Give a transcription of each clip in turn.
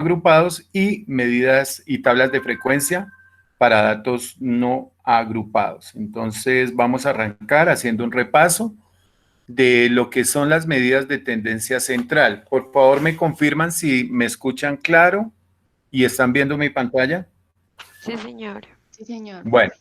agrupados y medidas y tablas de frecuencia para datos no agrupados. Entonces vamos a arrancar haciendo un repaso de lo que son las medidas de tendencia central. Por favor, me confirman si me escuchan claro y están viendo mi pantalla. Sí, señor. Sí, señor. Bueno,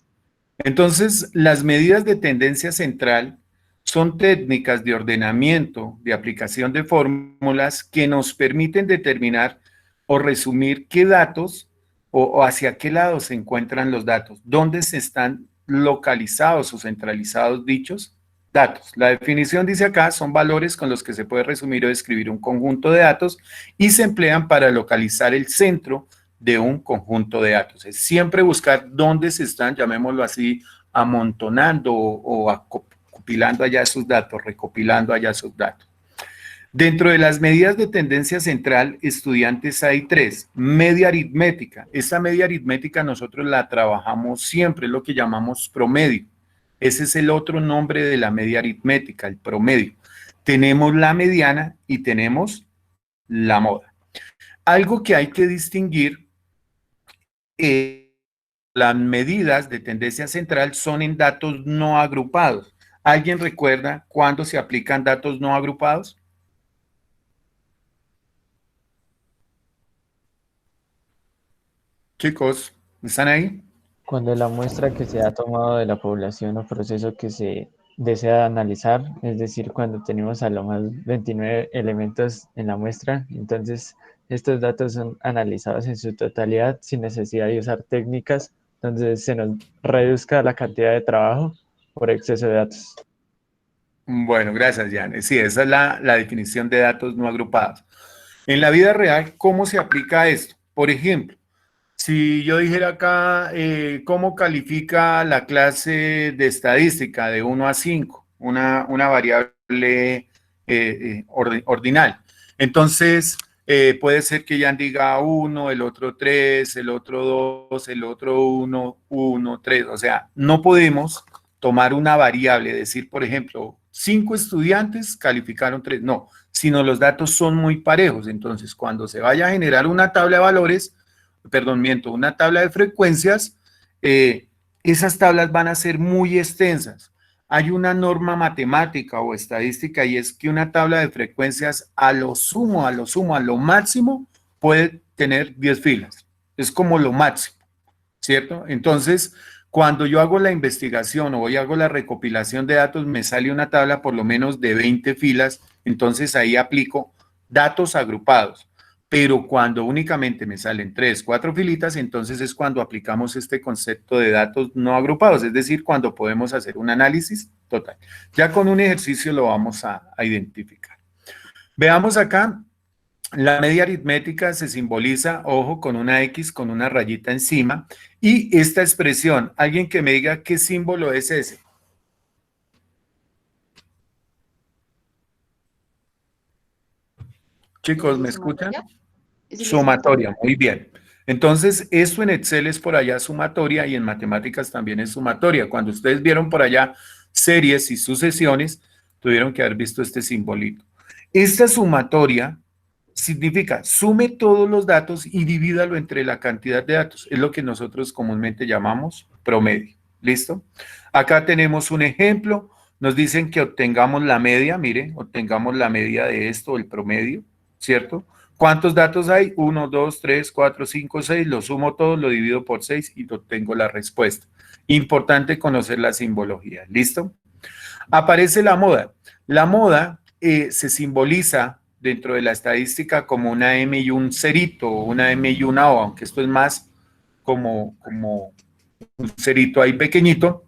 entonces las medidas de tendencia central son técnicas de ordenamiento, de aplicación de fórmulas que nos permiten determinar o resumir qué datos o hacia qué lado se encuentran los datos, dónde se están localizados o centralizados dichos datos. La definición dice acá, son valores con los que se puede resumir o describir un conjunto de datos y se emplean para localizar el centro de un conjunto de datos. Es siempre buscar dónde se están, llamémoslo así, amontonando o acopilando allá esos datos, recopilando allá esos datos. Dentro de las medidas de tendencia central, estudiantes, hay tres. Media aritmética. Esta media aritmética nosotros la trabajamos siempre, es lo que llamamos promedio. Ese es el otro nombre de la media aritmética, el promedio. Tenemos la mediana y tenemos la moda. Algo que hay que distinguir, las medidas de tendencia central son en datos no agrupados. ¿Alguien recuerda cuándo se aplican datos no agrupados? Chicos, ¿están ahí? Cuando la muestra que se ha tomado de la población o proceso que se desea analizar, es decir, cuando tenemos a lo más 29 elementos en la muestra, entonces estos datos son analizados en su totalidad sin necesidad de usar técnicas donde se nos reduzca la cantidad de trabajo por exceso de datos. Bueno, gracias, Jan. Sí, esa es la definición de datos no agrupados. En la vida real, ¿cómo se aplica esto? Por ejemplo, si yo dijera acá, ¿cómo califica la clase de estadística de 1 a 5? Una variable ordinal. Entonces, puede ser que Jan diga 1, el otro 3, el otro 2, el otro 1, 1, 3. O sea, no podemos tomar una variable, decir, por ejemplo, 5 estudiantes calificaron 3. No, sino los datos son muy parejos. Entonces, cuando se vaya a generar una tabla de valores, una tabla de frecuencias, esas tablas van a ser muy extensas. Hay una norma matemática o estadística y es que una tabla de frecuencias a lo máximo puede tener 10 filas. Es como lo máximo, ¿cierto? Entonces, cuando yo hago la investigación o hago la recopilación de datos, me sale una tabla por lo menos de 20 filas, entonces ahí aplico datos agrupados. Pero cuando únicamente me salen 3, 4 filitas, entonces es cuando aplicamos este concepto de datos no agrupados, es decir, cuando podemos hacer un análisis total. Ya con un ejercicio lo vamos a identificar. Veamos acá, la media aritmética se simboliza, ojo, con una X, con una rayita encima, y esta expresión, alguien que me diga qué símbolo es ese. Chicos, ¿me escuchan? Sumatoria, muy bien. Entonces, esto en Excel es por allá sumatoria y en matemáticas también es sumatoria. Cuando ustedes vieron por allá series y sucesiones, tuvieron que haber visto este simbolito. Esta sumatoria significa sume todos los datos y divídalo entre la cantidad de datos. Es lo que nosotros comúnmente llamamos promedio. ¿Listo? Acá tenemos un ejemplo. Nos dicen que obtengamos la media, mire, obtengamos la media de esto, el promedio, ¿cierto? ¿Cuántos datos hay? 1, 2, 3, 4, 5, 6. Lo sumo todo, lo divido por 6 y obtengo la respuesta. Importante conocer la simbología. ¿Listo? Aparece la moda. La moda se simboliza dentro de la estadística como una M y un cerito, una M y una O, aunque esto es más como un cerito ahí pequeñito.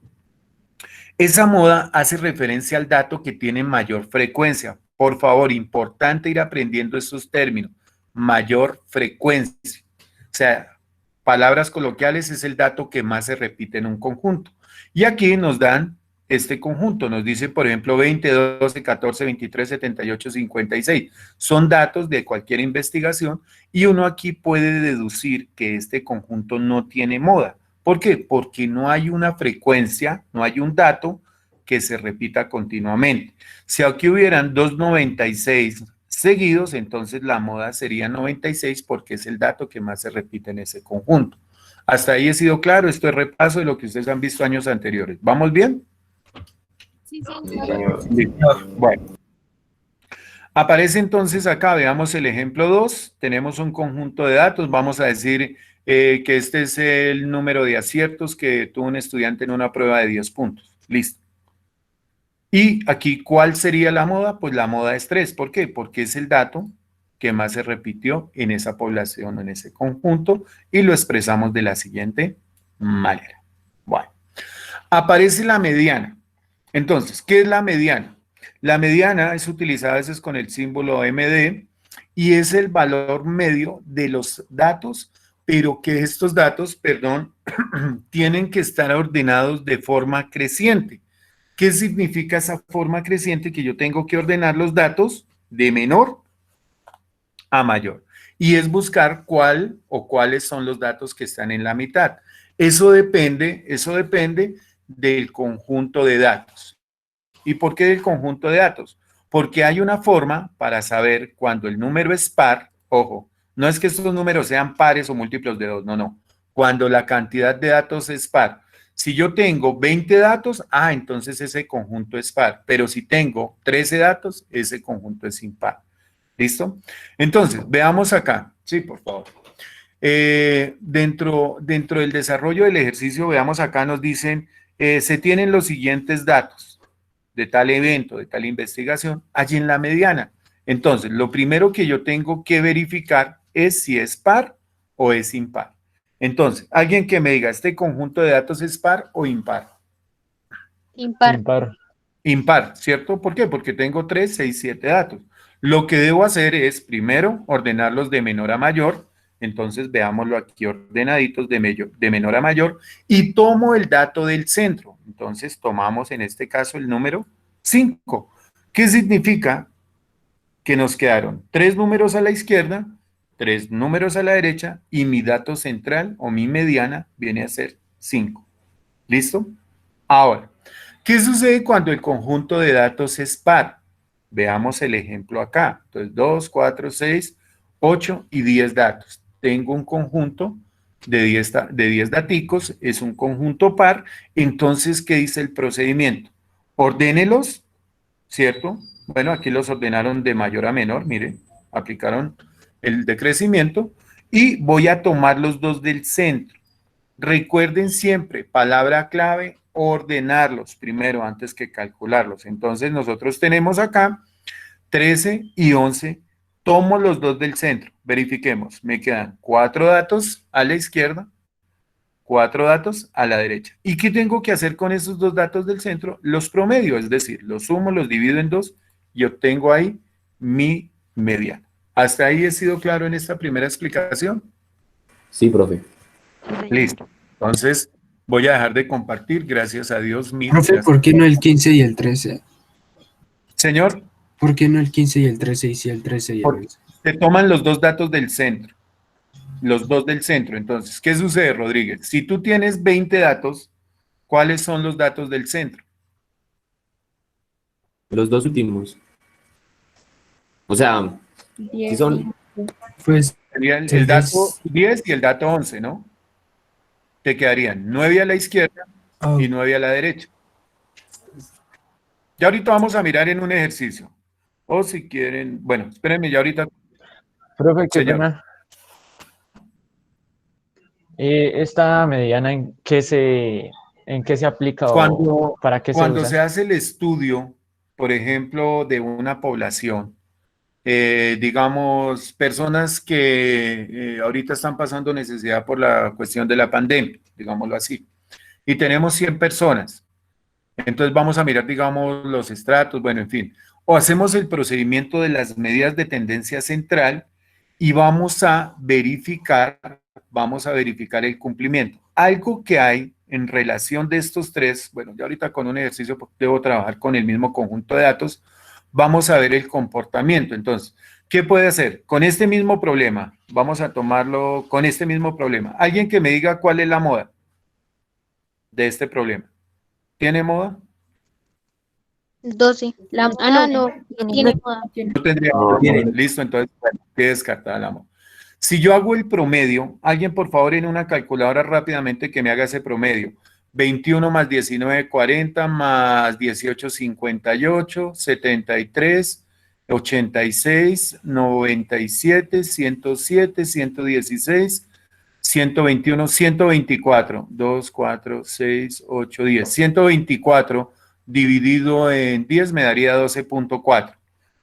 Esa moda hace referencia al dato que tiene mayor frecuencia. Por favor, importante ir aprendiendo estos términos. Mayor frecuencia. O sea, palabras coloquiales es el dato que más se repite en un conjunto. Y aquí nos dan este conjunto. Nos dice, por ejemplo, 20, 12, 14, 23, 78, 56. Son datos de cualquier investigación y uno aquí puede deducir que este conjunto no tiene moda. ¿Por qué? Porque no hay una frecuencia, no hay un dato que se repita continuamente. Si aquí hubieran 296, seguidos, entonces la moda sería 96 porque es el dato que más se repite en ese conjunto. Hasta ahí he sido claro, esto es repaso de lo que ustedes han visto años anteriores. ¿Vamos bien? Sí, Sí, señor. señor. Listo. Bueno, aparece entonces acá, veamos el ejemplo 2, tenemos un conjunto de datos, vamos a decir que este es el número de aciertos que tuvo un estudiante en una prueba de 10 puntos. Listo. Y aquí, ¿cuál sería la moda? Pues la moda es 3. ¿Por qué? Porque es el dato que más se repitió en esa población o en ese conjunto y lo expresamos de la siguiente manera. Bueno, aparece la mediana. Entonces, ¿qué es la mediana? La mediana es utilizada a veces con el símbolo MD y es el valor medio de los datos, pero que estos datos, perdón, tienen que estar ordenados de forma creciente. ¿Qué significa esa forma creciente? Que yo tengo que ordenar los datos de menor a mayor. Y es buscar cuál o cuáles son los datos que están en la mitad. Eso depende del conjunto de datos. ¿Y por qué del conjunto de datos? Porque hay una forma para saber cuando el número es par, ojo, no es que estos números sean pares o múltiplos de 2, no, no. Cuando la cantidad de datos es par. Si yo tengo 20 datos, entonces ese conjunto es par. Pero si tengo 13 datos, ese conjunto es impar. ¿Listo? Entonces, veamos acá. Sí, por favor. Dentro del desarrollo del ejercicio, veamos acá, nos dicen, se tienen los siguientes datos de tal evento, de tal investigación, allí en la mediana. Entonces, lo primero que yo tengo que verificar es si es par o es impar. Entonces, alguien que me diga, ¿este conjunto de datos es par o impar? Impar. Impar. Impar, ¿cierto? ¿Por qué? Porque tengo 3, 6, 7 datos. Lo que debo hacer es, primero, ordenarlos de menor a mayor. Entonces, veámoslo aquí ordenaditos de menor a mayor. Y tomo el dato del centro. Entonces, tomamos en este caso el número 5. ¿Qué significa? Que nos quedaron 3 números a la izquierda, 3 números a la derecha y mi dato central o mi mediana viene a ser 5. ¿Listo? Ahora, ¿qué sucede cuando el conjunto de datos es par? Veamos el ejemplo acá. Entonces, 2, 4, 6, 8 y 10 datos. Tengo un conjunto de 10 daticos, es un conjunto par. Entonces, ¿qué dice el procedimiento? Ordénelos, ¿cierto? Bueno, aquí los ordenaron de mayor a menor, miren, aplicaron el decrecimiento y voy a tomar los dos del centro. Recuerden siempre, palabra clave, ordenarlos primero antes que calcularlos. Entonces nosotros tenemos acá 13 y 11. Tomo los dos del centro. Verifiquemos. Me quedan 4 datos a la izquierda, 4 datos a la derecha. ¿Y qué tengo que hacer con esos 2 datos del centro? Los promedio, es decir, los sumo, los divido en 2 y obtengo ahí mi mediana. ¿Hasta ahí he sido claro en esta primera explicación? Sí, profe. Sí, señor. Listo. Entonces, voy a dejar de compartir, gracias a Dios mío. Profe, ¿por qué no el 15 y el 13? Señor, ¿Por qué no el 15 y el 13 y si el 13 y el porque 11? se toman los 2 datos del centro. Los 2 del centro. Entonces, ¿qué sucede, Rodríguez? Si tú tienes 20 datos, ¿cuáles son los datos del centro? Los dos últimos. O sea, ¿sí 10 son? Pues Sería el el dato 10. 10 y el dato 11, ¿no? Te quedarían 9 a la izquierda Ah, y 9 a la derecha. Ya ahorita vamos a mirar en un ejercicio. O si quieren, bueno, espérenme, ya ahorita, Profe, qué señor. pena. ¿Esta mediana en qué se aplica o para qué se Cuando se usa? hace el estudio, por ejemplo, de una población, digamos, personas que ahorita están pasando necesidad por la cuestión de la pandemia, digámoslo así, y tenemos 100 personas. Entonces vamos a mirar, digamos, los estratos, bueno, en fin. O hacemos el procedimiento de las medidas de tendencia central y vamos a verificar el cumplimiento. Algo que hay en relación de estos tres, bueno, ya ahorita con un ejercicio debo trabajar con el mismo conjunto de datos, vamos a ver el comportamiento. Entonces, ¿qué puede hacer? Con este mismo problema, vamos a tomarlo con este mismo problema. Alguien que me diga cuál es la moda de este problema. ¿Tiene moda? 12. No, tiene moda. No tendría listo, entonces, bueno, qué descartada la moda. Si yo hago el promedio, alguien por favor en una calculadora rápidamente que me haga ese promedio. 21 más 19, 40 más 18, 58, 73, 86, 97, 107, 116, 121, 124, 2, 4, 6, 8, 10. 124 dividido en 10 me daría 12.4.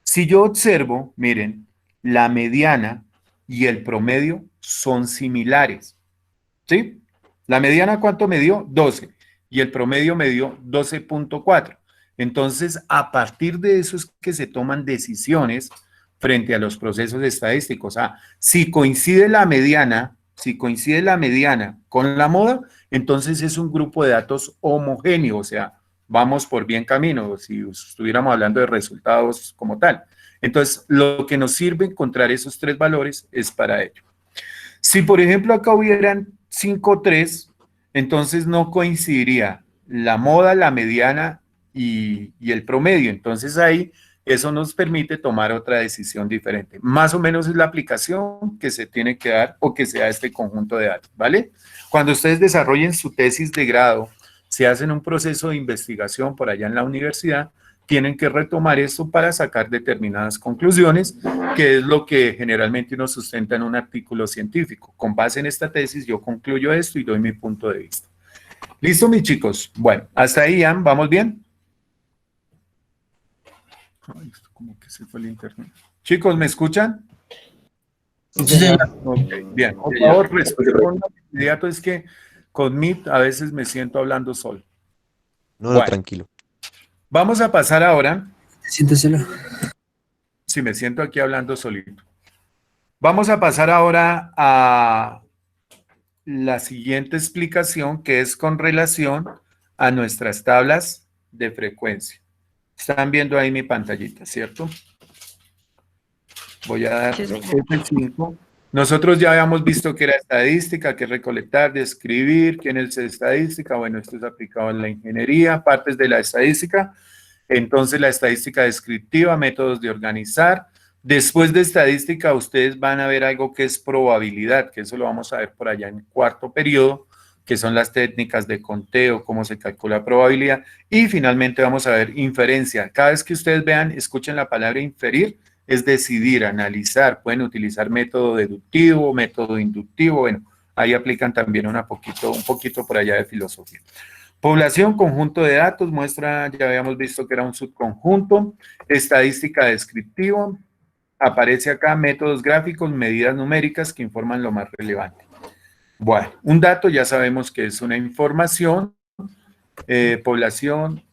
Si yo observo, miren, la mediana y el promedio son similares, ¿sí? La mediana, ¿cuánto me dio? 12. Y el promedio me dio 12.4. Entonces, a partir de eso es que se toman decisiones frente a los procesos estadísticos. Si coincide la mediana, con la moda, entonces es un grupo de datos homogéneo, o sea, vamos por bien camino, si estuviéramos hablando de resultados como tal. Entonces, lo que nos sirve encontrar esos tres valores es para ello. Si, por ejemplo, acá hubieran 5, 3, entonces no coincidiría la moda, la mediana y el promedio. Entonces ahí eso nos permite tomar otra decisión diferente. Más o menos es la aplicación que se tiene que dar o que sea este conjunto de datos, ¿vale? Cuando ustedes desarrollen su tesis de grado, se hacen un proceso de investigación por allá en la universidad, tienen que retomar esto para sacar determinadas conclusiones, que es lo que generalmente uno sustenta en un artículo científico. Con base en esta tesis, yo concluyo esto y doy mi punto de vista. ¿Listo, mis chicos? Bueno, hasta ahí, Ian, ¿vamos bien? Ay, esto como que se fue el internet. Chicos, ¿me escuchan? Sí, señor. Okay, bien, por favor, respondan de inmediato, es que con Meet a veces me siento hablando solo. No, Bueno. tranquilo. Vamos a pasar ahora. Siéntaselo. Sí, me siento aquí hablando solito. Vamos a pasar ahora a la siguiente explicación, que es con relación a nuestras tablas de frecuencia. Están viendo ahí mi pantallita, ¿cierto? Voy a dar F5. Nosotros ya habíamos visto que era estadística, que es recolectar, describir, quién es estadística. Bueno, esto es aplicado en la ingeniería, partes de la estadística. Entonces, la estadística descriptiva, métodos de organizar. Después de estadística, ustedes van a ver algo que es probabilidad, que eso lo vamos a ver por allá en cuarto periodo, que son las técnicas de conteo, cómo se calcula probabilidad. Y finalmente vamos a ver inferencia. Cada vez que ustedes vean, escuchen la palabra inferir, es decidir, analizar. Pueden utilizar método deductivo, método inductivo. Bueno, ahí aplican también un poquito por allá de filosofía. Población, conjunto de datos, muestra, ya habíamos visto que era un subconjunto. Estadística descriptiva, aparece acá métodos gráficos, medidas numéricas que informan lo más relevante. Bueno, un dato ya sabemos que es una información, población,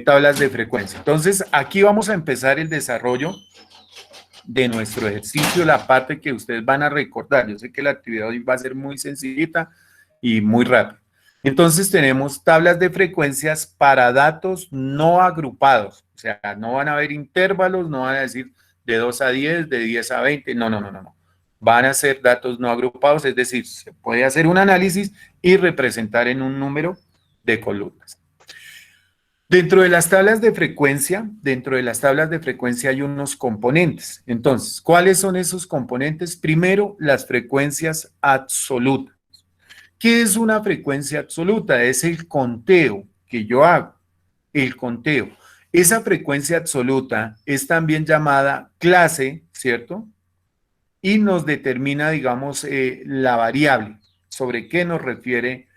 tablas de frecuencia. Entonces, aquí vamos a empezar el desarrollo de nuestro ejercicio, la parte que ustedes van a recordar. Yo sé que la actividad hoy va a ser muy sencillita y muy rápida. Entonces tenemos tablas de frecuencias para datos no agrupados, o sea, no van a haber intervalos, no van a decir de 2 a 10, de 10 a 20, no. Van a ser datos no agrupados, es decir, se puede hacer un análisis y representar en un número de columnas. Dentro de las tablas de frecuencia, hay unos componentes. Entonces, ¿cuáles son esos componentes? Primero, las frecuencias absolutas. ¿Qué es una frecuencia absoluta? Es el conteo que yo hago, el conteo. Esa frecuencia absoluta es también llamada clase, ¿cierto? Y nos determina, digamos, la variable. ¿Sobre qué nos refiere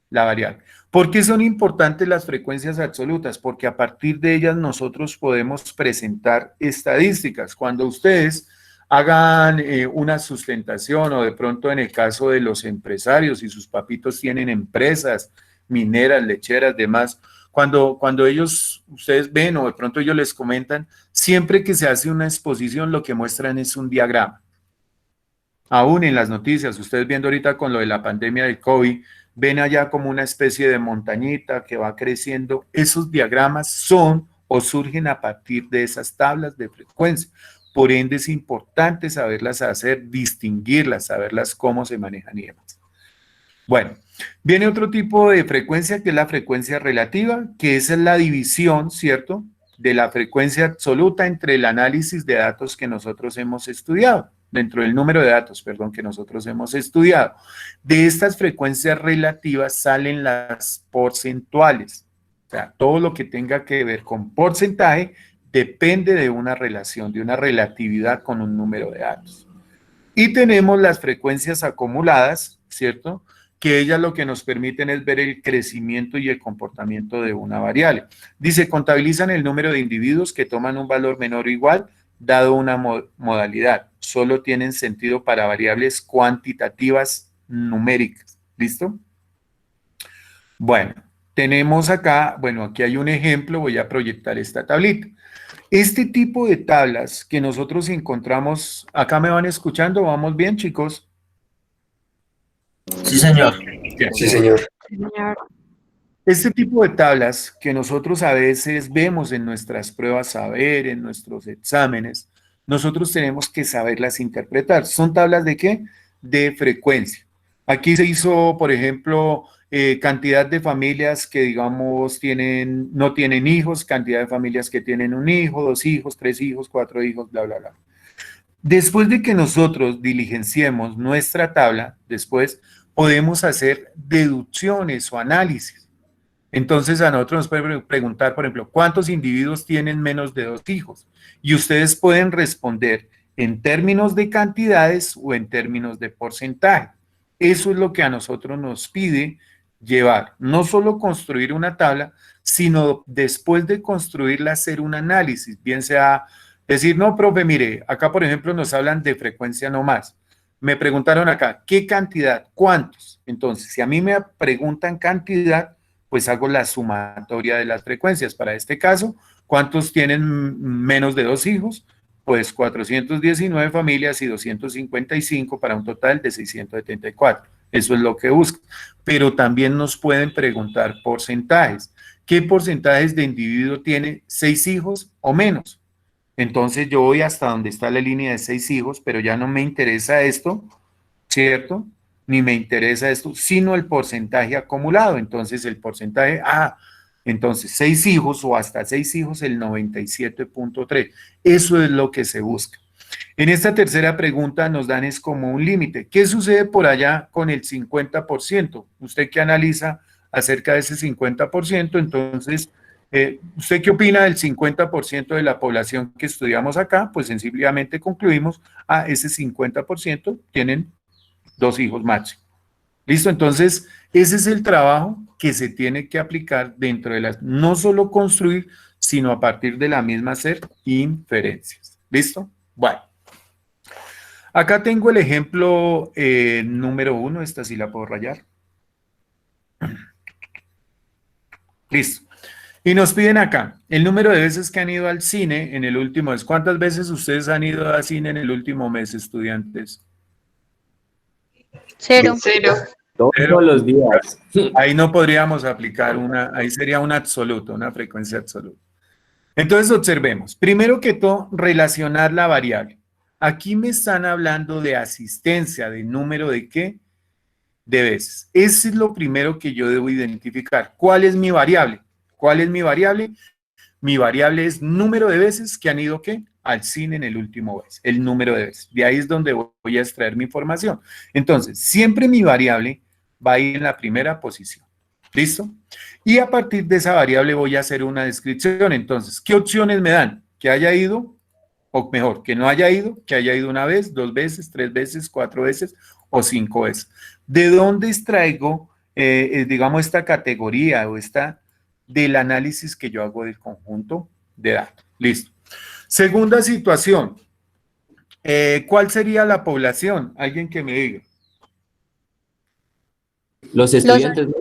la variable? ¿Por qué son importantes las frecuencias absolutas? Porque a partir de ellas nosotros podemos presentar estadísticas. Cuando ustedes hagan una sustentación o de pronto en el caso de los empresarios y sus papitos tienen empresas mineras, lecheras, demás, cuando ustedes ven o de pronto ellos les comentan, siempre que se hace una exposición lo que muestran es un diagrama. Aún en las noticias, ustedes viendo ahorita con lo de la pandemia del COVID, ven allá como una especie de montañita que va creciendo. Esos diagramas son o surgen a partir de esas tablas de frecuencia. Por ende, es importante saberlas hacer, distinguirlas, saberlas cómo se manejan y demás. Bueno, viene otro tipo de frecuencia que es la frecuencia relativa, que esa es la división, ¿cierto?, de la frecuencia absoluta entre el análisis de datos que nosotros hemos estudiado, dentro del número de datos, perdón, que nosotros hemos estudiado. De estas frecuencias relativas salen las porcentuales. O sea, todo lo que tenga que ver con porcentaje depende de una relación, de una relatividad con un número de datos. Y tenemos las frecuencias acumuladas, ¿cierto?, que ellas lo que nos permiten es ver el crecimiento y el comportamiento de una variable. Dice, contabilizan el número de individuos que toman un valor menor o igual, dado una modalidad. Solo tienen sentido para variables cuantitativas numéricas. ¿Listo? Bueno, tenemos acá, bueno, aquí hay un ejemplo, voy a proyectar esta tablita. Este tipo de tablas que nosotros encontramos, ¿acá me van escuchando? ¿Vamos bien, chicos? Sí, señor. Bien. Sí, señor. Este tipo de tablas que nosotros a veces vemos en nuestras pruebas saber, en nuestros exámenes, nosotros tenemos que saberlas interpretar. ¿Son tablas de qué? De frecuencia. Aquí se hizo, por ejemplo, cantidad de familias que, digamos, no tienen hijos, cantidad de familias que tienen un hijo, 2 hijos, 3 hijos, 4 hijos, bla, bla, bla. Después de que nosotros diligenciemos nuestra tabla, después podemos hacer deducciones o análisis. Entonces a nosotros nos pueden preguntar, por ejemplo, ¿cuántos individuos tienen menos de 2 hijos? Y ustedes pueden responder en términos de cantidades o en términos de porcentaje. Eso es lo que a nosotros nos pide llevar, no solo construir una tabla, sino después de construirla hacer un análisis, bien sea decir, no, profe, mire, acá por ejemplo nos hablan de frecuencia no más. Me preguntaron acá, ¿qué cantidad? ¿Cuántos? Entonces, si a mí me preguntan cantidad, pues hago la sumatoria de las frecuencias. Para este caso, ¿cuántos tienen menos de 2 hijos? Pues 419 familias y 255 para un total de 674. Eso es lo que busco. Pero también nos pueden preguntar porcentajes. ¿Qué porcentajes de individuo tiene 6 hijos o menos? Entonces yo voy hasta donde está la línea de 6 hijos, pero ya no me interesa esto, ¿cierto? Ni me interesa esto, sino el porcentaje acumulado. Entonces el porcentaje, entonces 6 hijos o hasta 6 hijos, el 97.3. Eso es lo que se busca. En esta tercera pregunta nos dan es como un límite. ¿Qué sucede por allá con el 50%? Usted que analiza acerca de ese 50%, entonces, ¿usted qué opina del 50% de la población que estudiamos acá? Pues sencillamente concluimos, ese 50% tienen 2 hijos máximo. ¿Listo? Entonces, ese es el trabajo que se tiene que aplicar dentro de las, no solo construir, sino a partir de la misma hacer inferencias. ¿Listo? Bueno. Acá tengo el ejemplo número 1, esta sí la puedo rayar. Listo. Y nos piden acá, el número de veces que han ido al cine en el último mes. ¿Cuántas veces ustedes han ido al cine en el último mes, estudiantes? 0. Todos los días. Ahí no podríamos aplicar ahí sería una absoluta, una frecuencia absoluta. Entonces observemos, primero que todo, relacionar la variable. Aquí me están hablando de asistencia, de número de qué, de veces. Ese es lo primero que yo debo identificar. ¿Cuál es mi variable? ¿Cuál es mi variable? Mi variable es número de veces que han ido ¿qué? Al cine en el último mes, el número de veces. De ahí es donde voy a extraer mi información. Entonces, siempre mi variable va a ir en la primera posición. ¿Listo? Y a partir de esa variable voy a hacer una descripción. Entonces, ¿qué opciones me dan? Que haya ido, o mejor, que no haya ido, que haya ido 1 vez, 2 veces, 3 veces, 4 veces o 5 veces. ¿De dónde extraigo, digamos, esta categoría o esta del análisis que yo hago del conjunto de datos? Listo. Segunda situación. ¿Cuál sería la población? Alguien que me diga. Los estudiantes, ¿no?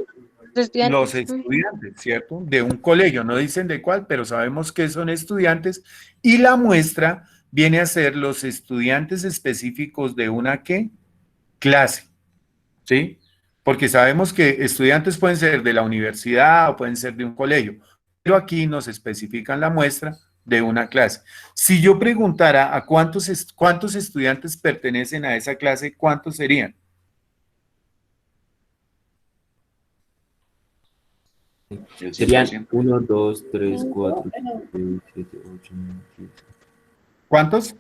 Los estudiantes, ¿cierto? De un colegio, no dicen de cuál, pero sabemos que son estudiantes y la muestra viene a ser los estudiantes específicos de una ¿qué? Clase, ¿sí? Porque sabemos que estudiantes pueden ser de la universidad o pueden ser de un colegio, pero aquí nos especifican la muestra de una clase. Si yo preguntara a cuántos estudiantes pertenecen a esa clase, ¿cuántos serían? El Serían 100%. 1, 2, 3, 4, 5, 6, 7, 8, 9, 10. ¿Cuántos?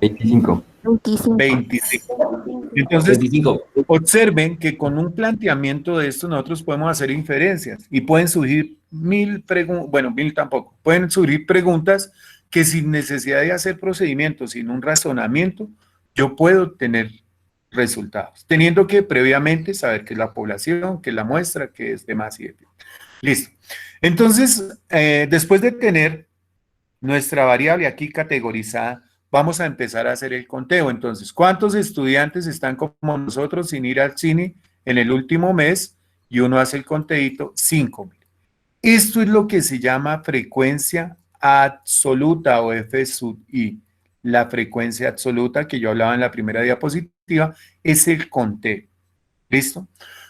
25. 25. 25. Entonces, 25. observen que con un planteamiento de esto nosotros podemos hacer inferencias y pueden surgir 1000 preguntas, bueno, 1000 tampoco, pueden surgir preguntas que sin necesidad de hacer procedimientos, sin un razonamiento, yo puedo tener resultados, teniendo que previamente saber qué es la población, qué es la muestra, qué es demás y demás. Listo. Entonces, después de tener nuestra variable aquí categorizada, vamos a empezar a hacer el conteo. Entonces, ¿cuántos estudiantes están como nosotros sin ir al cine en el último mes? Y uno hace el conteíto, 5.000. Esto es lo que se llama frecuencia absoluta o F sub I. La frecuencia absoluta que yo hablaba en la primera diapositiva es el conteo. ¿Listo?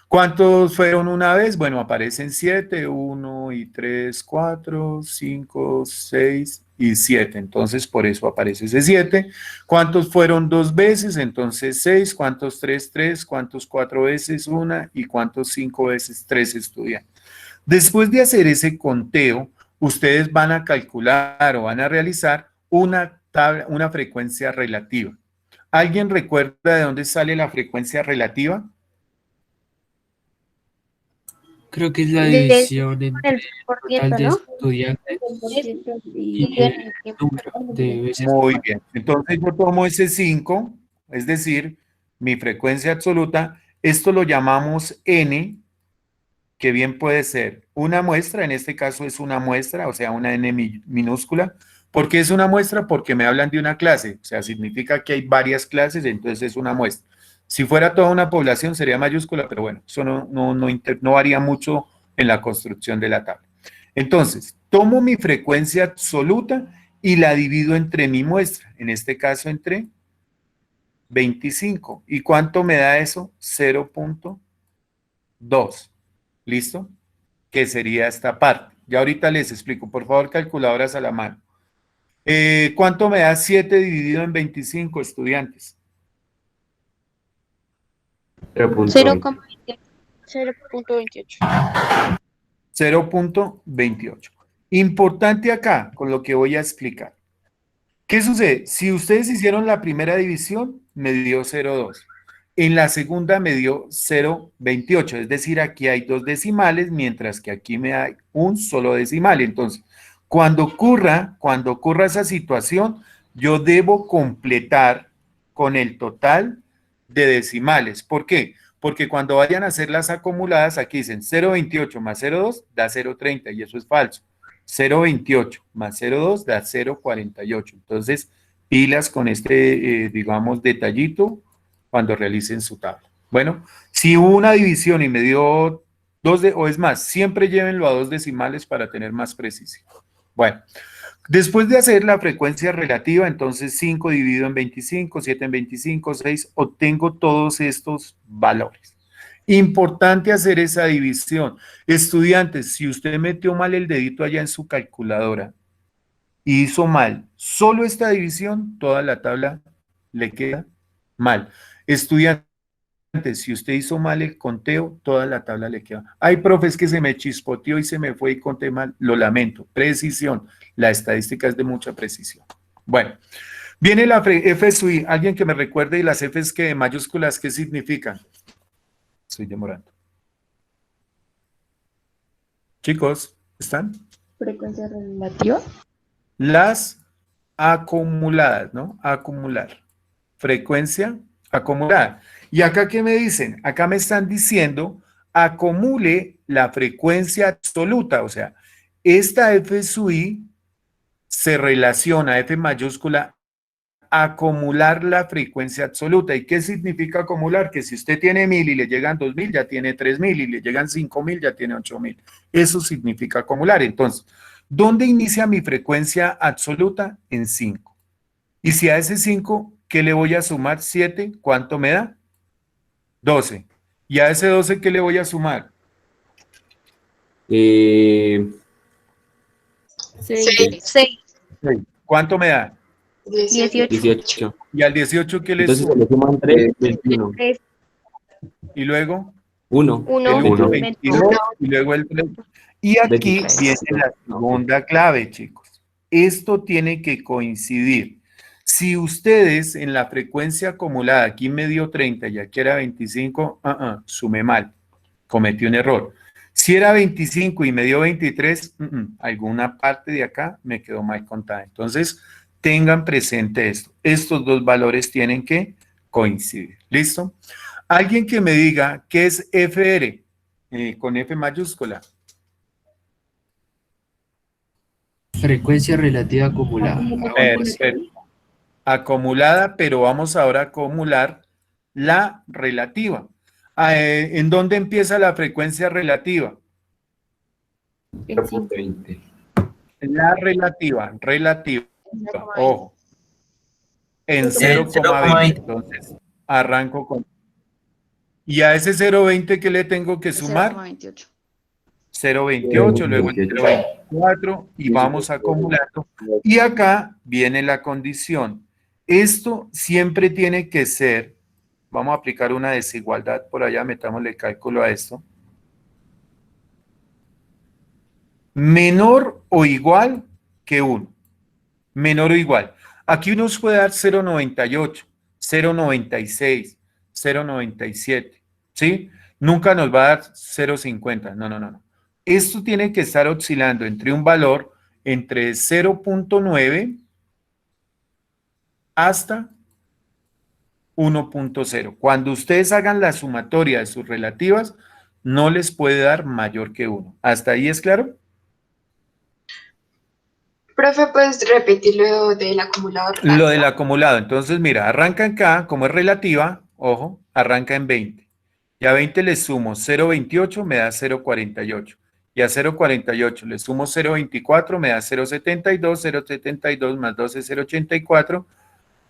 ¿Cuántos fueron una vez? Bueno, aparecen 7, 1 y 3, 4, 5, 6 y 7. Entonces, por eso aparece ese 7. ¿Cuántos fueron 2 veces? Entonces, 6. ¿Cuántos 3? 3. ¿Cuántos 4 veces? 1. ¿Y cuántos 5 veces? 3 estudiantes. Después de hacer ese conteo, ustedes van a calcular o van a realizar una frecuencia relativa. ¿Alguien recuerda de dónde sale la frecuencia relativa? Creo que es la De- división el entre por el ciento, total de ¿no? estudiantes y el número de veces. Muy bien. Entonces yo tomo ese 5, es decir, mi frecuencia absoluta. Esto lo llamamos N, que bien puede ser una muestra, en este caso es una muestra, o sea, una N minúscula. ¿Por qué es una muestra? Porque me hablan de una clase, o sea, significa que hay varias clases, entonces es una muestra. Si fuera toda una población sería mayúscula, pero bueno, eso no varía mucho en la construcción de la tabla. Entonces, tomo mi frecuencia absoluta y la divido entre mi muestra, en este caso entre 25. ¿Y cuánto me da eso? 0.2. ¿Listo? Que sería esta parte. Ya ahorita les explico. Por favor, calculadoras a la mano. ¿Cuánto me da 7 dividido en 25 estudiantes? 0.20. 0.28. 0.28. Importante acá con lo que voy a explicar. ¿Qué sucede? Si ustedes hicieron la primera división, me dio 0.2. En la segunda me dio 0.28, es decir, aquí hay 2 decimales, mientras que aquí me da un solo decimal. Entonces, cuando ocurra esa situación, yo debo completar con el total de decimales. ¿Por qué? Porque cuando vayan a hacer las acumuladas, aquí dicen 0.28 más 0.2 da 0.30 y eso es falso. 0.28 más 0.2 da 0.48. Entonces, pilas con este, digamos, detallito cuando realicen su tabla. Bueno, si hubo una división y me dio o es más, siempre llévenlo a 2 decimales para tener más precisión. Bueno, después de hacer la frecuencia relativa, entonces 5 dividido en 25, 7 en 25, 6, obtengo todos estos valores. Importante hacer esa división. Estudiantes, si usted metió mal el dedito allá en su calculadora y hizo mal solo esta división, toda la tabla le queda mal. Estudiantes, si usted hizo mal el conteo, toda la tabla le queda. Hay profes que se me chispoteó y se me fue y conté mal, lo lamento. Precisión, la estadística es de mucha precisión. Bueno, viene la F sub I. Alguien que me recuerde, y las Fs que mayúsculas, ¿qué significan? Estoy demorando. Chicos, ¿están? Frecuencia relativa. Las acumuladas, ¿no? Acumular. Frecuencia acumulada. ¿Y acá qué me dicen? Acá me están diciendo acumule la frecuencia absoluta, o sea, esta F sub I se relaciona, F mayúscula, acumular la frecuencia absoluta. ¿Y qué significa acumular? Que si usted tiene 1000 y le llegan 2000, ya tiene 3000 y le llegan 5000, ya tiene 8000. Eso significa acumular. Entonces, ¿dónde inicia mi frecuencia absoluta? En 5. Y si a ese 5, ¿qué le voy a sumar? 7, ¿cuánto me da? 12. ¿Y a ese 12 qué le voy a sumar? 6. 6. ¿Cuánto me da? 18. 18. ¿Y al 18 qué le Entonces se sumo? le suman 3, 21. Y luego, 1. Uno. el 1, Uno. 22 y luego el 3. Y aquí 23. viene la segunda clave, chicos. Esto tiene que coincidir. Si ustedes en la frecuencia acumulada, aquí me dio 30 y aquí era 25, sumé mal, cometí un error. Si era 25 y me dio 23, alguna parte de acá me quedó mal contada. Entonces, tengan presente esto. Estos dos valores tienen que coincidir. ¿Listo? Alguien que me diga qué es FR, con F mayúscula. Frecuencia relativa acumulada. o algo así. Perfecto. Acumulada, pero vamos ahora a acumular la relativa. ¿En dónde empieza la frecuencia relativa? 0.20. La relativa, ojo, en 0,20. 0,20. Entonces, arranco con... ¿Y a ese 0,20 qué le tengo que sumar? 0,28. 0,28, luego el 0,24 y vamos acumulando. Y acá viene la condición. Esto siempre tiene que ser, vamos a aplicar una desigualdad por allá, metámosle cálculo a esto. Menor o igual que 1. Menor o igual. Aquí nos puede dar 0,98, 0,96, 0,97, ¿sí? Nunca nos va a dar 0,50, no. Esto tiene que estar oscilando entre un valor entre 0,9 hasta 1,0. Cuando ustedes hagan la sumatoria de sus relativas, no les puede dar mayor que 1. ¿Hasta ahí es claro? Profe, ¿puedes repetir lo del acumulador? Lo del acumulado. Entonces, mira, arranca acá, como es relativa, ojo, arranca en 20. Y a 20 le sumo 0,28, me da 0,48. Y a 0,48 le sumo 0,24, me da 0,72, 0,72 más 12, 0,84.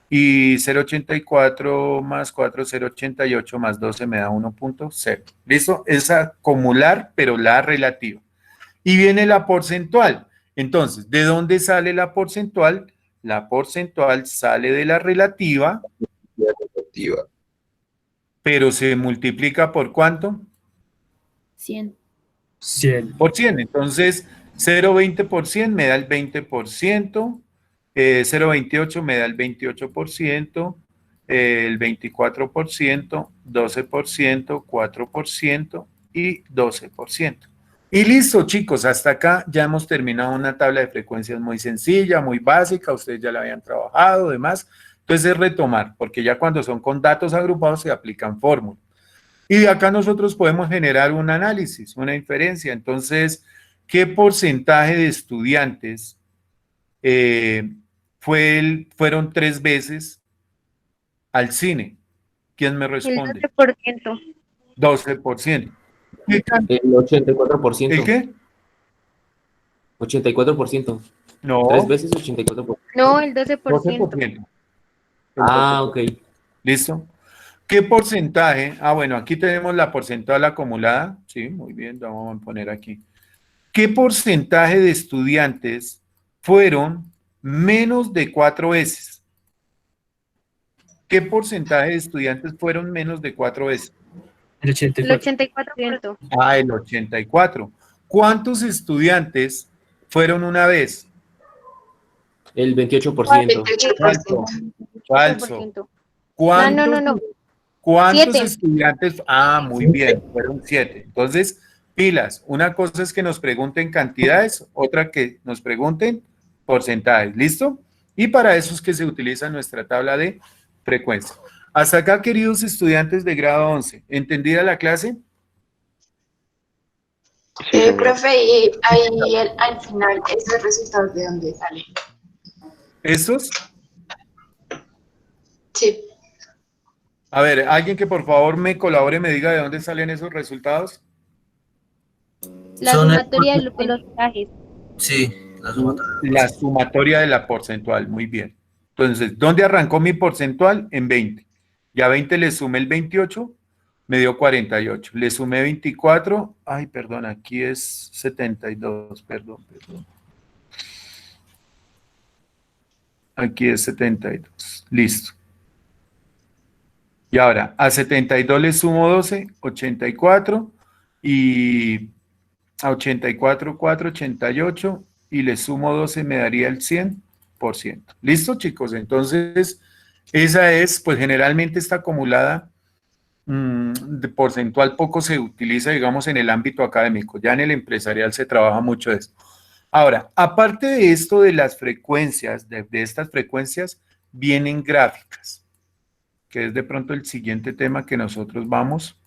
Y 0,84 más 4, 0,88 más 12 me da 1,0. ¿Listo? Es acumular, pero la relativa. Y viene la porcentual. Entonces, ¿de dónde sale la porcentual? La porcentual sale de la relativa, pero se multiplica ¿por cuánto? 100. 100. Por 100. Entonces, 0,20 por 100 me da el 20%, 0,28 me da el 28%, el 24%, 12%, 4% y 12%. Y listo, chicos, hasta acá ya hemos terminado una tabla de frecuencias muy sencilla, muy básica, ustedes ya la habían trabajado, demás. Entonces es retomar, porque ya cuando son con datos agrupados se aplican fórmulas. Y de acá nosotros podemos generar un análisis, una inferencia. Entonces, ¿qué porcentaje de estudiantes fueron 3 veces al cine? ¿Quién me El responde? 12%. 12%. ¿Qué El 84%. ¿El qué? 84%. No, 3 veces 84%. No, el 12%. 12%. Ah, ok. ¿Listo? ¿Qué porcentaje? Ah, bueno, aquí tenemos la porcentual acumulada. Sí, muy bien, la vamos a poner aquí. ¿Qué porcentaje de estudiantes fueron menos de 4 veces? ¿Qué porcentaje de estudiantes fueron menos de 4 veces? El El 84. 84%. Ah, el 84. ¿Cuántos estudiantes fueron una vez? El 28%. Falso. Falso. 8%. No. ¿Cuántos, ¿cuántos 7. estudiantes? Ah, muy bien, fueron 7. Entonces, pilas. Una cosa es que nos pregunten cantidades, otra que nos pregunten porcentajes. ¿Listo? Y para eso es que se utiliza nuestra tabla de frecuencia. Hasta acá, queridos estudiantes de grado 11. ¿Entendida la clase? Profe, y ahí al final, ¿esos resultados de dónde salen? ¿Estos? Sí. A ver, alguien que por favor me colabore, me diga de dónde salen esos resultados. La sumatoria de los porcentajes. Sí, la sumatoria. La sumatoria de la porcentual, muy bien. Entonces, ¿dónde arrancó mi porcentual? En 20. Y a 20 le sumé el 28, me dio 48. Le sumé 24, ay, perdón, aquí es 72, perdón. Aquí es 72, listo. Y ahora, a 72 le sumo 12, 84, y a 84, 4, 88, y le sumo 12 me daría el 100%. ¿Listo, chicos? Entonces, esa es, pues generalmente está acumulada de porcentual poco se utiliza, digamos, en el ámbito académico. Ya en el empresarial se trabaja mucho eso. Ahora, aparte de esto de las frecuencias, de estas frecuencias, vienen gráficas, que es de pronto el siguiente tema que nosotros vamos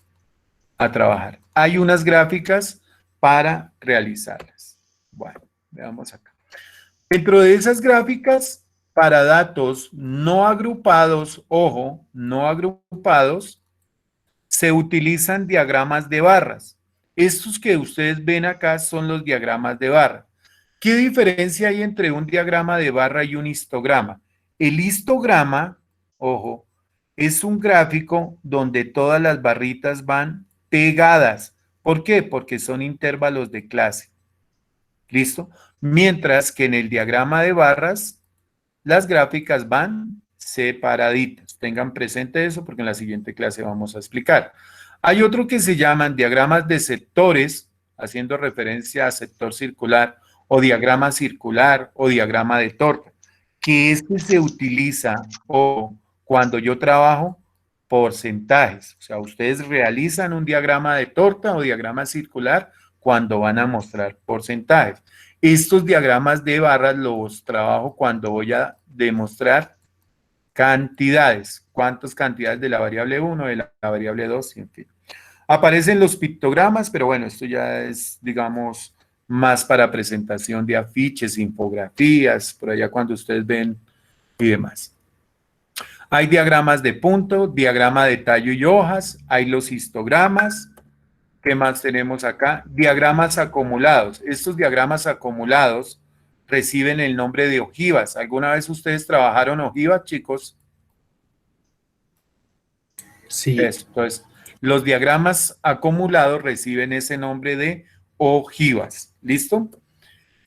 a trabajar. Hay unas gráficas para realizarlas. Bueno, veamos acá. Dentro de esas gráficas, para datos no agrupados, ojo, no agrupados, se utilizan diagramas de barras. Estos que ustedes ven acá son los diagramas de barra. ¿Qué diferencia hay entre un diagrama de barra y un histograma? El histograma, ojo, es un gráfico donde todas las barritas van pegadas. ¿Por qué? Porque son intervalos de clase. ¿Listo? Mientras que en el diagrama de barras, las gráficas van separaditas. Tengan presente eso porque en la siguiente clase vamos a explicar. Hay otro que se llaman diagramas de sectores, haciendo referencia a sector circular, o diagrama circular, o diagrama de torta, que este se utiliza cuando yo trabajo porcentajes. O sea, ustedes realizan un diagrama de torta o diagrama circular cuando van a mostrar porcentajes. Estos diagramas de barras los trabajo cuando voy a demostrar cantidades. ¿Cuántas cantidades de la variable 1, de la variable 2? En fin. Aparecen los pictogramas, pero bueno, esto ya es, digamos, más para presentación de afiches, infografías, por allá cuando ustedes ven y demás. Hay diagramas de punto, diagrama de tallo y hojas, hay los histogramas. ¿Qué más tenemos acá? Diagramas acumulados. Estos diagramas acumulados reciben el nombre de ojivas. ¿Alguna vez ustedes trabajaron ojivas, chicos? Sí. Eso. Entonces, los diagramas acumulados reciben ese nombre de ojivas. ¿Listo?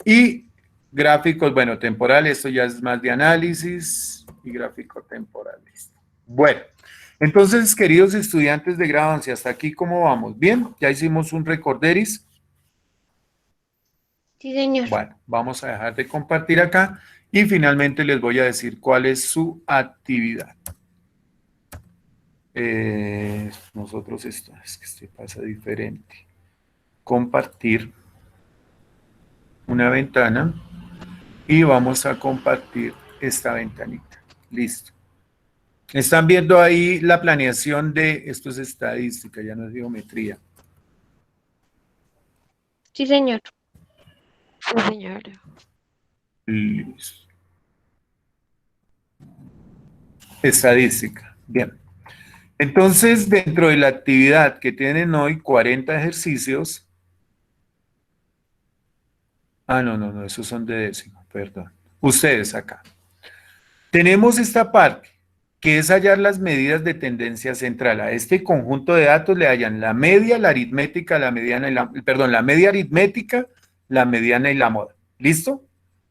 Y gráficos, bueno, temporales, esto ya es más de análisis y gráfico temporal. ¿Listo? Bueno. Entonces, queridos estudiantes de grado 11, hasta aquí, ¿cómo vamos? ¿Bien? ¿Ya hicimos un recorderis? Sí, señor. Bueno, vamos a dejar de compartir acá y finalmente les voy a decir cuál es su actividad. Nosotros esto, es que este pasa diferente. Compartir una ventana y vamos a compartir esta ventanita. Listo. Están viendo ahí la planeación de, esto es estadística, ya no es geometría. Sí, señor. Sí, señora. Listo. Estadística, bien. Entonces, dentro de la actividad que tienen hoy, 40 ejercicios. No, esos son de décimo, perdón. Ustedes acá. Tenemos esta parte, que es hallar las medidas de tendencia central. A este conjunto de datos le hallan la media, la aritmética, la mediana y la media aritmética, la mediana y la moda. ¿Listo?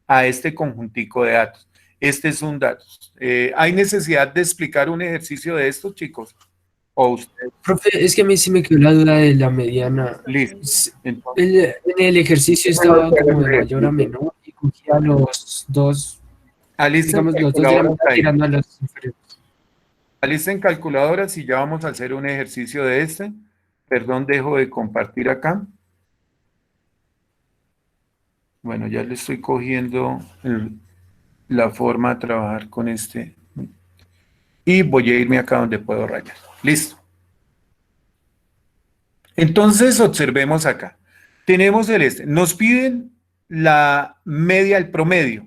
A este conjuntico de datos. Este es un dato. ¿Hay necesidad de explicar un ejercicio de estos, chicos? ¿O ustedes? Profe, es que a mí sí me quedó la duda de la mediana. Listo. Entonces, En el ejercicio estaba como de mayor a menor y cogía los dos, alisten digamos, los dos de la mitad tirando a los inferiores. alisten calculadoras y ya vamos a hacer un ejercicio de este. Perdón, dejo de compartir acá. Bueno, ya le estoy cogiendo la forma de trabajar con este. Y voy a irme acá donde puedo rayar. Listo. Entonces, observemos acá. Tenemos el este. Nos piden la media, el promedio.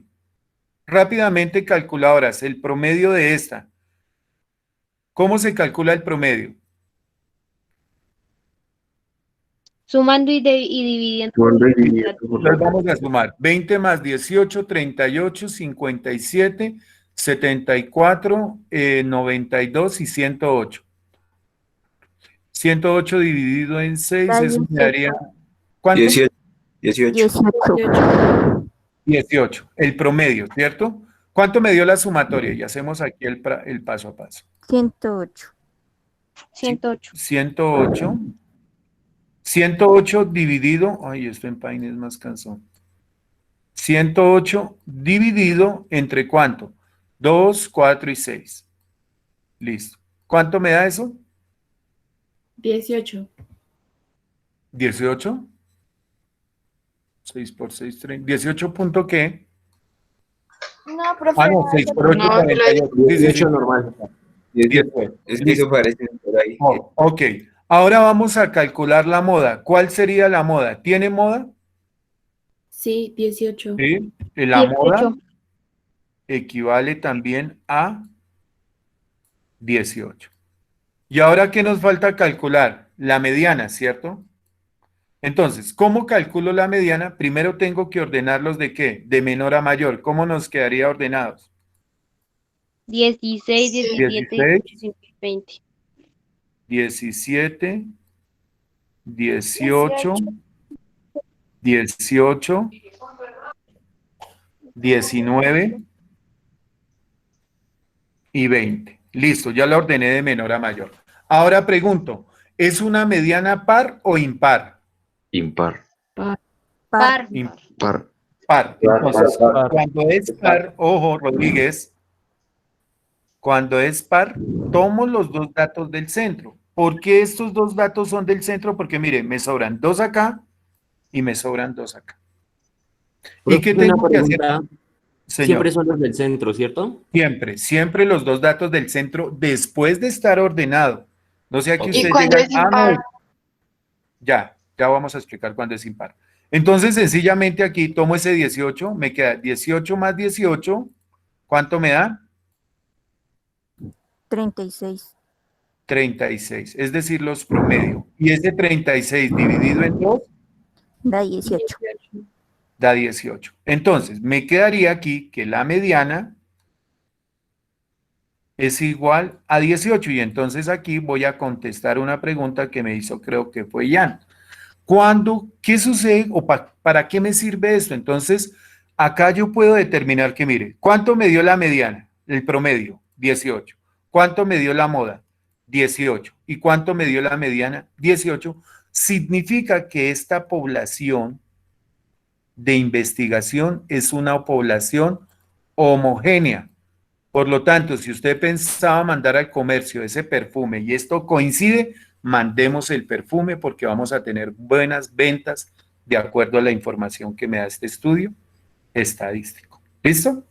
Rápidamente, calculadoras, el promedio de esta. ¿Cómo se calcula el promedio? Sumando y dividiendo. Entonces vamos a sumar 20 más 18, 38, 57, 74, 92 y 108. 108 dividido en 6, eso me daría... ¿Cuánto? 18. 18, el promedio, ¿cierto? ¿Cuánto me dio la sumatoria? Y hacemos aquí el paso a paso. 108. 108. 108. 108 dividido, ay, esto en Paine es más cansón. 108 dividido entre ¿cuánto? 2, 4 y 6. Listo. ¿Cuánto me da eso? 18. 18. 6 por 6, 30. 18 punto qué? No, profe. Ah, no, 6 por 8, No, 48. Sí, sí, sí. 18 normal. 18. Es que eso parece por ahí. Oh, ok. Ahora vamos a calcular la moda. ¿Cuál sería la moda? ¿Tiene moda? Sí, 18. Sí. La moda 18. equivale también a 18. Y ahora, ¿qué nos falta calcular? La mediana, ¿cierto? Entonces, ¿cómo calculo la mediana? Primero tengo que ordenarlos de ¿qué? De menor a mayor. ¿Cómo nos quedaría ordenados? 16, 17, 18, 20. 17, 18, 18, 19 y 20. Listo, ya la ordené de menor a mayor. Ahora pregunto, ¿es una mediana par o impar? Impar. Par. Par. Par. Entonces, Par. cuando es par, ojo, Rodríguez, cuando es par, tomo los dos datos del centro. ¿Por qué estos dos datos son del centro? Porque mire, me sobran 2 acá y me sobran 2 acá. ¿Y qué Una tengo que hacer, pregunta, siempre señor? son los del centro, ¿cierto? Siempre, siempre los dos datos del centro después de estar ordenado. No sea que Ok. ¿Y usted cuando diga, es impar? no, ya vamos a explicar cuándo es impar. Entonces, sencillamente aquí tomo ese 18, me queda 18 más 18, ¿cuánto me da? 36. 36, es decir, los promedio. Y ese 36 dividido en 2 Da 18. da 18. Entonces, me quedaría aquí que la mediana es igual a 18 y entonces aquí voy a contestar una pregunta que me hizo, creo que fue Jan. ¿Qué sucede o para qué me sirve esto? Entonces, acá yo puedo determinar que, mire, ¿cuánto me dio la mediana? El promedio, 18. ¿Cuánto me dio la moda? 18. ¿Y cuánto me dio la mediana? 18. Significa que esta población de investigación es una población homogénea. Por lo tanto, si usted pensaba mandar al comercio ese perfume y esto coincide, mandemos el perfume porque vamos a tener buenas ventas de acuerdo a la información que me da este estudio estadístico. ¿Listo?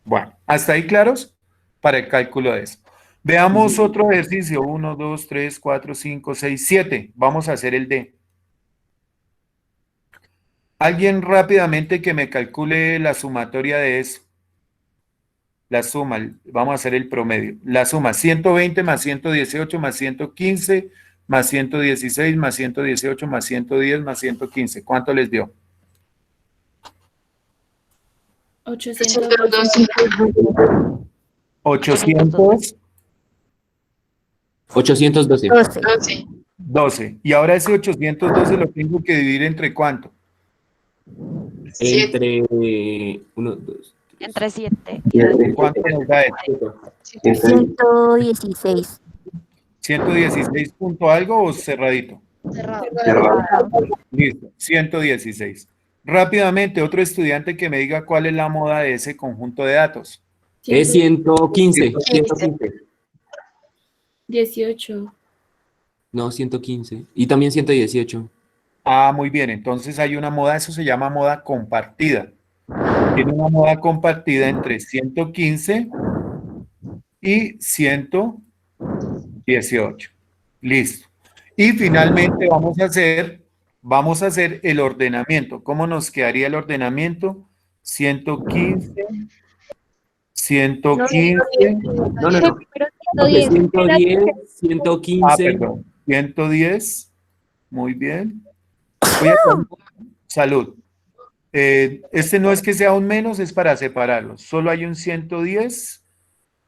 Bueno, ¿hasta ahí claros? Para el cálculo de eso. Veamos otro ejercicio. 1, 2, 3, 4, 5, 6, 7. Vamos a hacer el D. Alguien rápidamente que me calcule la sumatoria de eso. La suma, vamos a hacer el promedio. La suma 120 más 118 más 115 más 116 más 118 más 110 más 115. ¿Cuánto les dio? 812. 812. 812. 12. 12. Y ahora ese 812 lo tengo que dividir entre ¿cuánto? Entre 1, 2. Entre 7. ¿Cuánto nos da eso? 116. 116 punto algo o cerradito. Cerrado. Listo, 116. Rápidamente, otro estudiante que me diga cuál es la moda de ese conjunto de datos. Es 115. 115. 18. No, 115. Y también 118. Ah, muy bien, entonces hay una moda, eso se llama moda compartida. Tiene una moda compartida entre 115 y 118. Listo. Y finalmente vamos a hacer el ordenamiento. ¿Cómo nos quedaría el ordenamiento? 115, 115, No, no, no. Pero Porque 110. 110, 115. perdón, 110, muy bien. Salud. Este no es que sea un menos, es para separarlos. Solo hay un 110,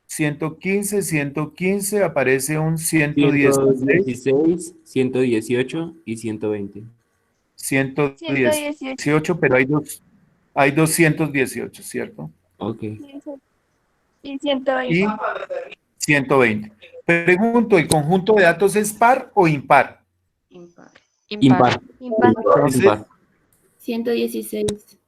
115, 115, aparece un 116, 116, 118 y 120. 118, pero hay 218, ¿cierto? Ok. Y 120. Y 120. Pregunto, ¿el conjunto de datos es par o impar? Impar. Impar. Impar. Entonces, Impar. 116.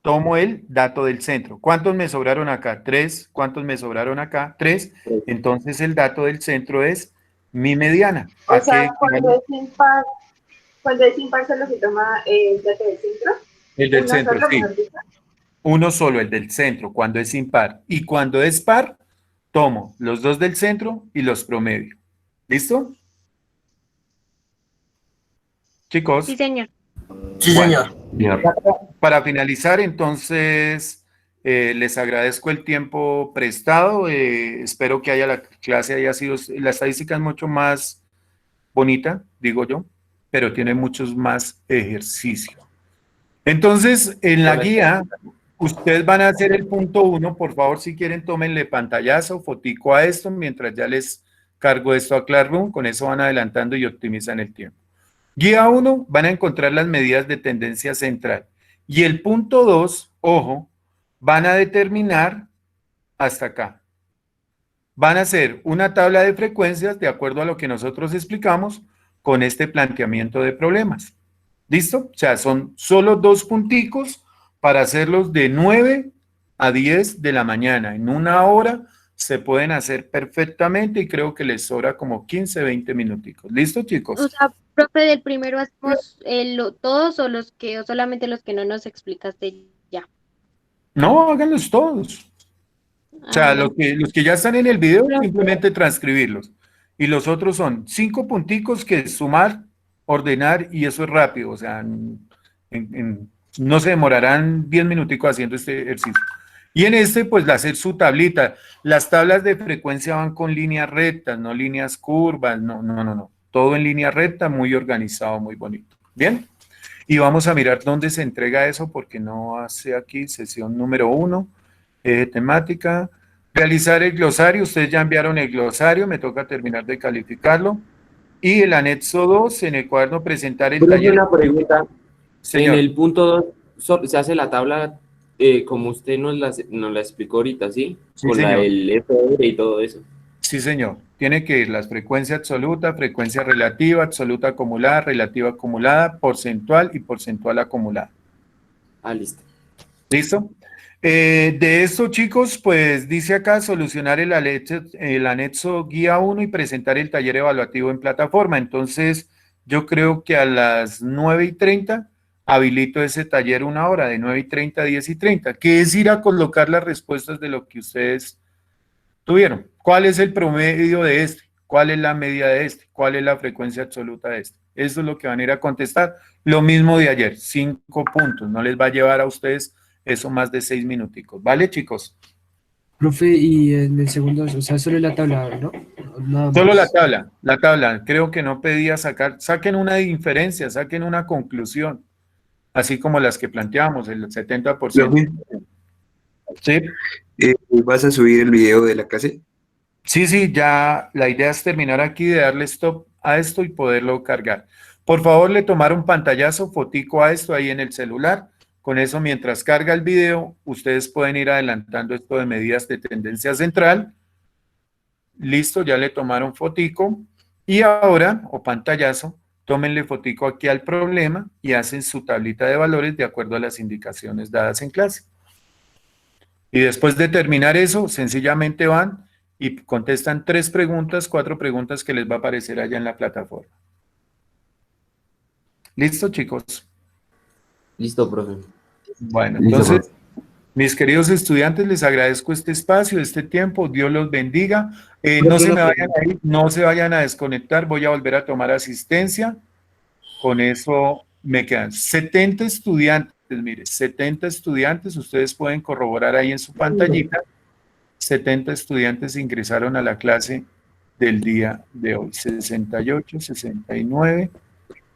tomo el dato del centro. ¿Cuántos me sobraron acá? 3. ¿Cuántos me sobraron acá? 3. Entonces el dato del centro es mi mediana. O sea, cuando es impar solo se toma el dato del centro. El del Uno centro, solo, sí. mejor dicho. Uno solo, el del centro, cuando es impar. Y cuando es par, tomo los dos del centro y los promedio. ¿Listo? Chicos. Sí, señor. Sí, señor. Para finalizar, entonces, les agradezco el tiempo prestado. Espero que la clase haya sido, la estadística es mucho más bonita, digo yo, pero tiene muchos más ejercicios. Entonces, en la guía, ustedes van a hacer el punto 1. Por favor, si quieren, tómenle pantallazo, fotico a esto, mientras ya les cargo esto a Classroom. Con eso van adelantando y optimizan el tiempo. Guía 1, van a encontrar las medidas de tendencia central. Y el punto 2, ojo, van a determinar hasta acá. Van a hacer una tabla de frecuencias de acuerdo a lo que nosotros explicamos con este planteamiento de problemas. ¿Listo? O sea, son solo 2 punticos para hacerlos de 9 a 10 de la mañana. En 1 hora se pueden hacer perfectamente y creo que les sobra como 15, 20 minuticos. ¿Listo, chicos? O sea, profe, del primero hacemos todos o solamente los que no nos explicaste ya. No, háganlos todos. O sea, Ah, los que ya están en el video, simplemente transcribirlos. Y los otros son 5 punticos que sumar, ordenar, y eso es rápido. O sea, no se demorarán 10 minuticos haciendo este ejercicio. Y en este, pues, hacer su tablita. Las tablas de frecuencia van con líneas rectas, no líneas curvas, no. Todo en línea recta, muy organizado, muy bonito. ¿Bien? Y vamos a mirar dónde se entrega eso, porque no hace aquí sesión número 1, temática. Realizar el glosario, ustedes ya enviaron el glosario, me toca terminar de calificarlo. Y el anexo 2, en el cuaderno presentar el taller. Una pregunta. Señor. En el punto 2 se hace la tabla como usted nos la explicó ahorita, ¿sí? Sí, con señor. el FR y todo eso. Sí, señor. Tiene que ir las frecuencia absoluta, frecuencia relativa, absoluta acumulada, relativa acumulada, porcentual y porcentual acumulada. Ah, listo. ¿Listo? De esto, chicos, pues dice acá solucionar el anexo guía 1 y presentar el taller evaluativo en plataforma. Entonces, yo creo que a las 9:30 habilito ese taller 1 hora, de 9:30 a 10:30, que es ir a colocar las respuestas de lo que ustedes tuvieron. ¿Cuál es el promedio de este? ¿Cuál es la media de este? ¿Cuál es la frecuencia absoluta de este? Eso es lo que van a ir a contestar. Lo mismo de ayer, 5 puntos. No les va a llevar a ustedes eso más de 6 minuticos. ¿Vale, chicos? Profe, y en el segundo, o sea, solo la tabla, ¿no? Nada Solo más. la tabla. Creo que no pedía sacar, saquen una diferencia, saquen una conclusión, así como las que planteamos, el 70%. ¿Sí? ¿Vas a subir el video de la clase? Sí, ya la idea es terminar aquí de darle stop a esto y poderlo cargar. Por favor, le tomaron pantallazo, fotico a esto ahí en el celular. Con eso, mientras carga el video, ustedes pueden ir adelantando esto de medidas de tendencia central. Listo, ya le tomaron fotico. Y ahora, o pantallazo, tómenle fotico aquí al problema y hacen su tablita de valores de acuerdo a las indicaciones dadas en clase. Y después de terminar eso, sencillamente van y contestan 3 preguntas, 4 preguntas que les va a aparecer allá en la plataforma. ¿Listo, chicos? Listo, profe. Bueno, Listo, entonces, mis queridos estudiantes, les agradezco este espacio, este tiempo. Dios los bendiga. No se me vayan a ir, no se vayan a desconectar. Voy a volver a tomar asistencia. Con eso me quedan 70 estudiantes. Mire, 70 estudiantes. Ustedes pueden corroborar ahí en su pantallita. 70 estudiantes ingresaron a la clase del día de hoy. 68, 69,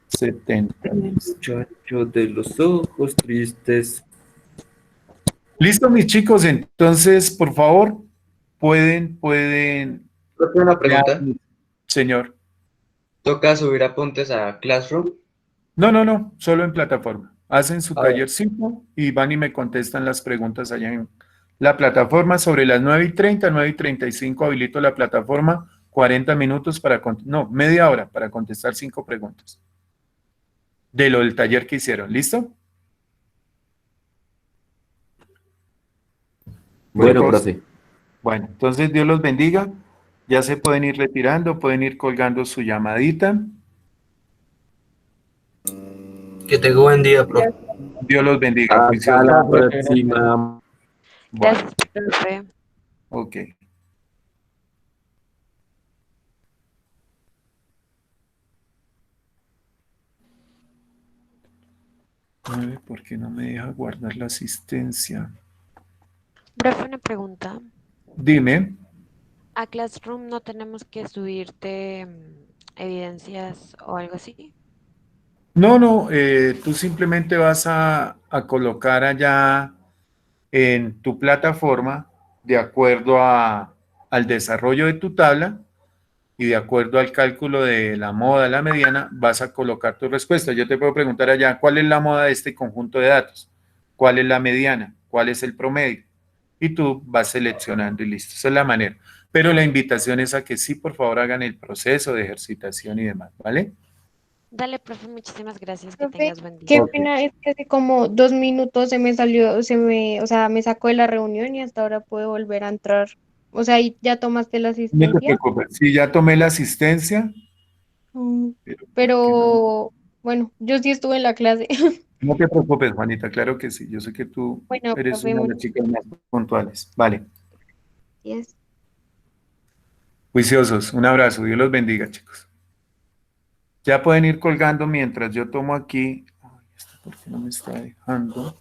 70. Muchachos de los ojos tristes. Listo, mis chicos. Entonces, por favor, pueden. Una pregunta. Señor. ¿Toca subir apuntes a Classroom? No, solo en plataforma. Hacen su A ver. tallercito y van y me contestan las preguntas allá en la plataforma. Sobre las 9:30, 9:35 habilito la plataforma 40 minutos para, no, media hora para contestar 5 preguntas. De lo del taller que hicieron, ¿listo? Bueno, Chicos, profe. bueno, entonces Dios los bendiga. Ya se pueden ir retirando, pueden ir colgando su llamadita. Que tenga buen día, profe. Dios los bendiga. Hasta Juiciosos. la profe, próxima. Bueno, Gracias, profe. ok. Ay, ¿por qué no me deja guardar la asistencia? Profe, una pregunta. Dime. ¿A Classroom no tenemos que subirte evidencias o algo así? No, tú simplemente vas a colocar allá en tu plataforma, de acuerdo al desarrollo de tu tabla y de acuerdo al cálculo de la moda, la mediana, vas a colocar tu respuesta. Yo te puedo preguntar allá, ¿cuál es la moda de este conjunto de datos? ¿Cuál es la mediana? ¿Cuál es el promedio? Y tú vas seleccionando y listo. Esa es la manera. Pero la invitación es a que sí, por favor, hagan el proceso de ejercitación y demás, ¿vale? Dale, profe, muchísimas gracias. Que Profe, tengas buen qué día. Ok. pena, es que hace como 2 minutos se me salió, o sea, me sacó de la reunión y hasta ahora puedo volver a entrar. O sea, ¿y ya tomaste la No te asistencia? preocupes. Si ya tomé la asistencia, Mm, pero ¿por qué no? Pero, bueno, yo sí estuve en la clase. No te preocupes, Juanita, claro que sí. Yo sé que tú Bueno, eres profe, una de muchas las chicas más puntuales. Vale. gracias. Juiciosos, un abrazo. Dios los bendiga, chicos. Ya pueden ir colgando mientras yo tomo aquí. Ay, ¿esto por qué no me está dejando?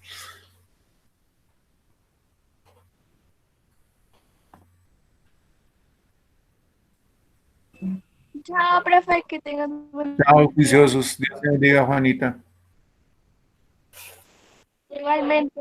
Chao, profe, que tengas buen Chao, día. juiciosos. Dios te bendiga, Juanita. Igualmente.